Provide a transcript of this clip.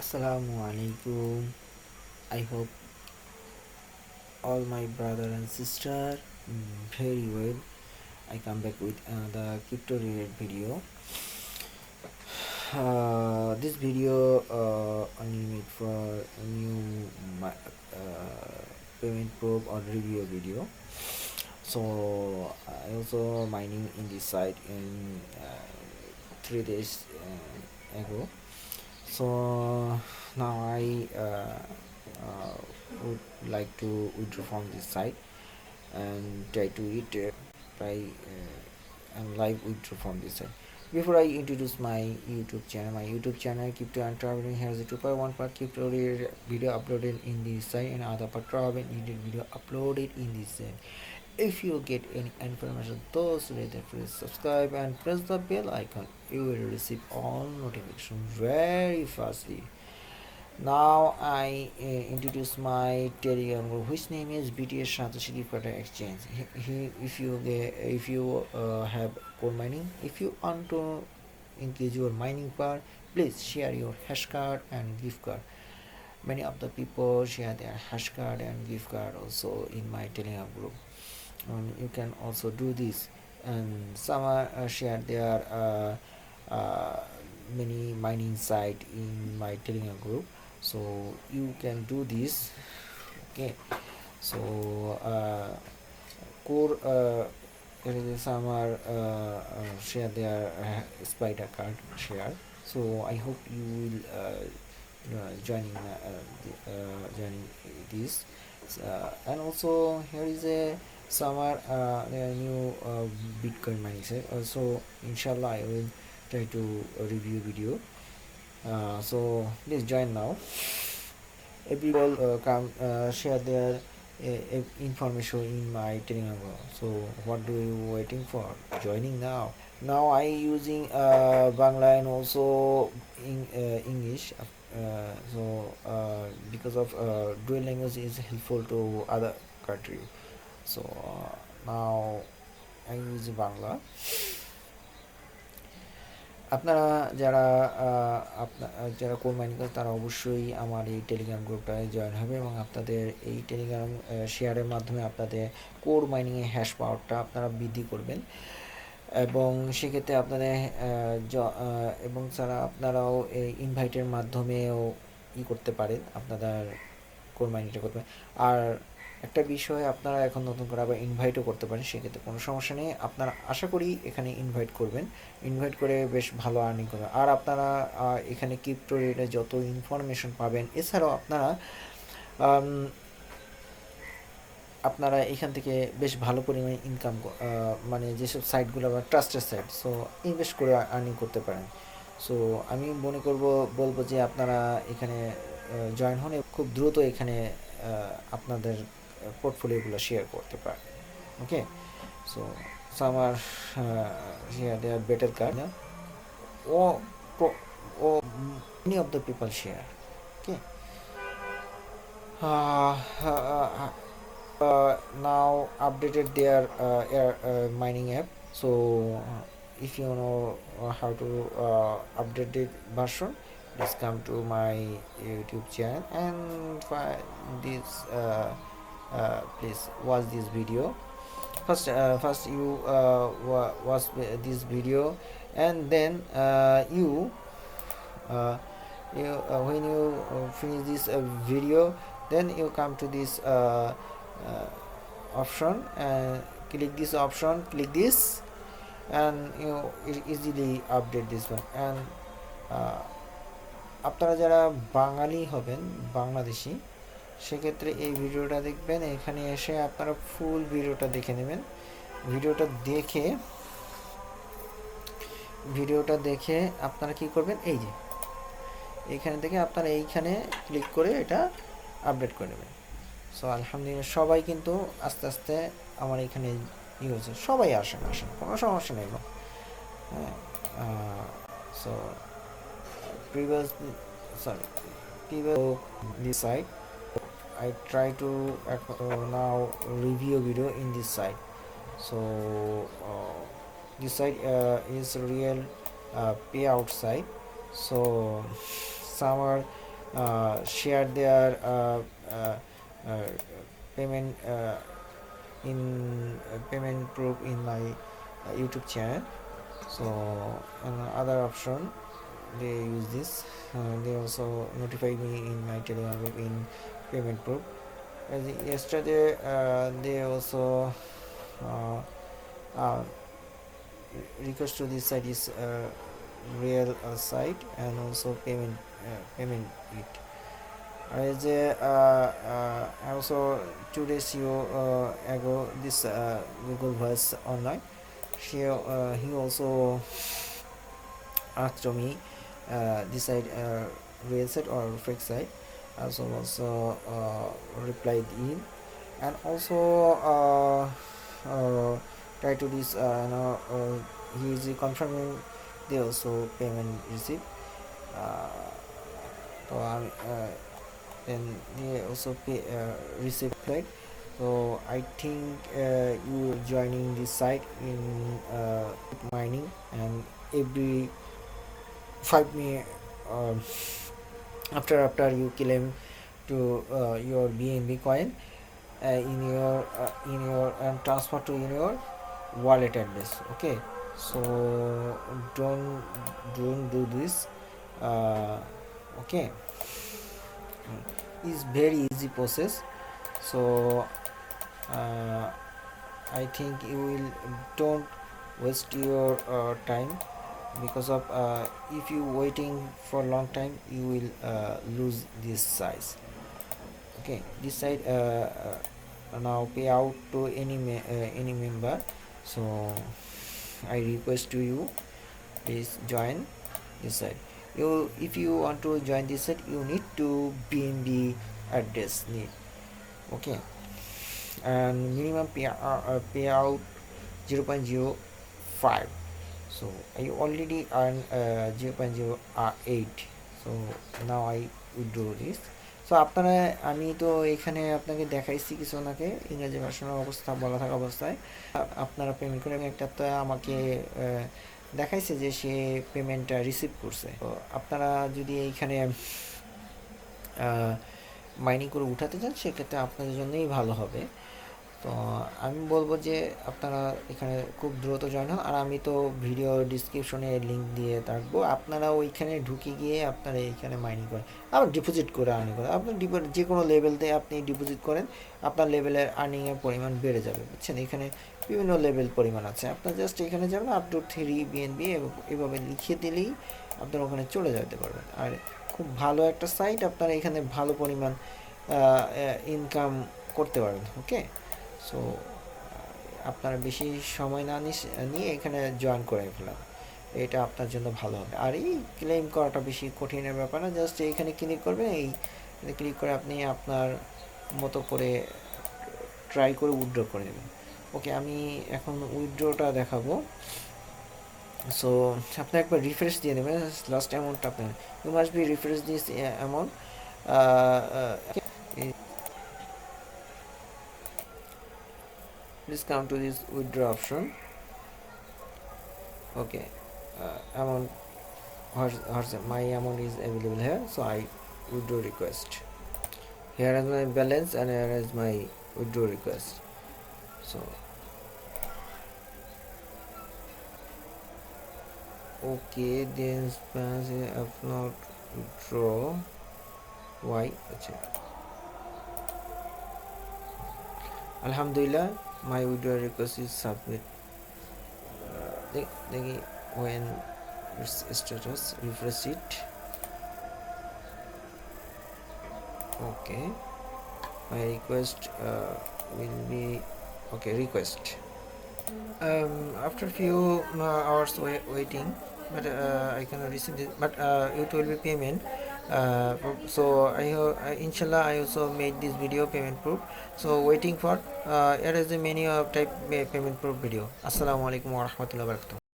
Assalamualaikum. I hope all my brother and sister very well. I come back with another crypto related video. This video only made for a new payment probe or review video. So I also mining in this site in 3 days ago. So now I would like to withdraw from this site and try to and live withdraw from this site. Before I introduce my YouTube channel Crypto and Traveling has a 2.1 part crypto video uploaded in this site and other part travel needed video uploaded in this site. If you get any information those related, please subscribe and press the bell icon. You will receive all notifications very fastly. Now I introduce my Telegram group, which name is BTS Satoshi Exchange. If you have core mining, if you want to increase your mining power, please share your hash card and gift card. Many of the people share their hash card and gift card also in my Telegram group. You can also do this, and some share their many mining site in my Telegram group, so you can do this. Okay, so core some are share their spider card share, so I hope you will joining this, and also here is a summer there are new Bitcoin mining site also. Inshallah I will try to review video, so please join now. Every people come share their information in my Telegram. So what do you waiting for? Joining now. Now I using Bangla and also in English. So because of dual language is helpful to other country. So now I use Bangla. আপনারা যারা core mining করে তারা অবশ্যই আমার এই Telegram গ্রুপটায় join হবে এবং আপনাদের এই টেলিগ্রাম শেয়ারের মাধ্যমে আপনাদের কোর মাইনিংয়ে হ্যাশ পাওয়ারটা আপনারা বৃদ্ধি করবেন, এবং সেক্ষেত্রে আপনাদের এবং যারা আপনারাও এই ইনভাইটের মাধ্যমেও করতে পারেন, আপনাদের কোর মাইনিংটা করতে পারেন। আর একটা বিষয়, আপনারা এখন নতুন করে আবার ইনভাইটও করতে পারেন, সেক্ষেত্রে কোনো সমস্যা নেই। আপনারা আশা করি এখানে ইনভাইট করবেন, ইনভাইট করে বেশ ভালো আর্নিং করবেন। আর আপনারা এখানে ক্রিপ্টো রিলেটেড যত ইনফরমেশন পাবেন, এছাড়াও আপনারা এখান থেকে বেশ ভালো পরিমাণে ইনকাম, মানে যেসব সাইটগুলো বা ট্রাস্টেড সাইট, সো ইনভেস্ট করে আর্নিং করতে পারেন। সো আমি বলবো যে আপনারা এখানে জয়েন হন, খুব দ্রুত এখানে আপনাদের পোর্টফোলিওগুলো শেয়ার করতে পারেন। ওকে, সো আমার share their better card, or many of the people share. Okay, now updated their mining app. So if you know how to update the version, please come to my YouTube channel and find this. Please watch this video. First you watch this video, and then when you finish this video, then you come to this option and click this option, click this, and you easily update this one. And আপনারা যারা বাঙালি হবেন, বাংলাদেশি, সেক্ষেত্রে এই ভিডিওটা দেখবেন, এখানে এসে আপনারা ফুল ভিডিওটা দেখে নেবেন। ভিডিওটা দেখে আপনারা কি করবেন, এই যে এইখানে থেকে আপনারা এইখানে ক্লিক করে এটা আপডেট করে নেবেন। সো আলহামদুলিল্লাহ, সবাই কিন্তু আস্তে আস্তে আমার এখানে হয়েছে, সবাই আসেন কোনো সমস্যা নেই। হ্যাঁ, so previous this site I try to now review video in this site. So this site is real payout site. So some are share their payment in payment proof in my YouTube channel. So other option they use this. They also notify me in my Telegram group in payment proof. As yesterday, they also uh, uh, request to this site is real site and also payment it. As also 2 days ago, this Google was online. He also asked me this site real site or fake site. Also replied in, and also try to this he is confirming they also payment receipt. So then they also pay receipt, right? So I think you joining this site in mining, and every 5 minutes after you claim to your BnB coin in your transfer to in your wallet address. Okay, so don't do this. Okay, it's very easy process. So I think you will don't waste your time, because of if you waiting for a long time you will lose this size. Okay, this side now pay out to any member. So I request to you, please join this side. If you want to join this site, you need to BnB address need. Okay, and minimum payout 0.05. So I already earn 0.08. So now I withdraw this. So আপনারা, আমি তো এখানে আপনাকে দেখাইছি কিছু ওনাকে ইংরেজি ভাষণের অবস্থা বলা থাকা অবস্থায় আপনারা পেমেন্ট করে, আমি একটা আমাকে দেখাইছে যে সে পেমেন্টটা রিসিভ করছে। তো আপনারা যদি এইখানে মাইনিং করে উঠাতে চান সেক্ষেত্রে আপনাদের জন্যই ভালো হবে। তো আমি বলবো যে আপনারা এখানে খুব দ্রুত জয়েন হন, আর আমি তো ভিডিও ডিসক্রিপশনে লিঙ্ক দিয়ে থাকবো, আপনারা ওইখানে ঢুকে গিয়ে আপনারা এইখানে মাইনিং করেন, আবার ডিপোজিট করে আর্নিং করেন। আপনি যে কোনো লেভেলতে আপনি ডিপোজিট করেন, আপনার লেভেলের আর্নিংয়ের পরিমাণ বেড়ে যাবে, বুঝছেন। এখানে বিভিন্ন লেভেল পরিমাণ আছে, আপনার জাস্ট এখানে যাবেন আপ টু 3 BnB এভাবে লিখে দিলেই আপনারা ওখানে চলে যেতে পারবেন। আর খুব ভালো একটা সাইট, আপনারা এখানে ভালো পরিমাণ ইনকাম করতে পারবেন। ওকে, সো আপনারা বেশি সময় না নিয়ে এখানে জয়েন করে ফেলাম, এটা আপনার জন্য ভালো হবে। আর এই ক্লেম করাটা বেশি কঠিনের ব্যাপার না, জাস্ট এইখানে ক্লিক করবেন, এই ক্লিক করে আপনি আপনার মতো করে ট্রাই করে উইথড্র করে দেবেন। ওকে, আমি এখন উইথড্রটা দেখাবো। সো আপনি একবার রিফ্রেশ দিয়ে দেবেন লাস্ট অ্যামাউন্টটা, আপনার you must be refresh this amount. Please come to this withdraw option. Okay, amount, my amount is available here, so I withdraw request. Here is my balance and here is my withdraw request. So okay, then spans have not withdraw. Why? Alhamdulillah, my withdrawal request is submit. When status, refresh it. Okay, my request will be okay. Request after few hours waiting, but I cannot receive it, but it will be payment. So inshallah I also made this video payment proof, so waiting for here is the menu of type payment proof video. Assalamu alaikum warahmatullahi wabarakatuh.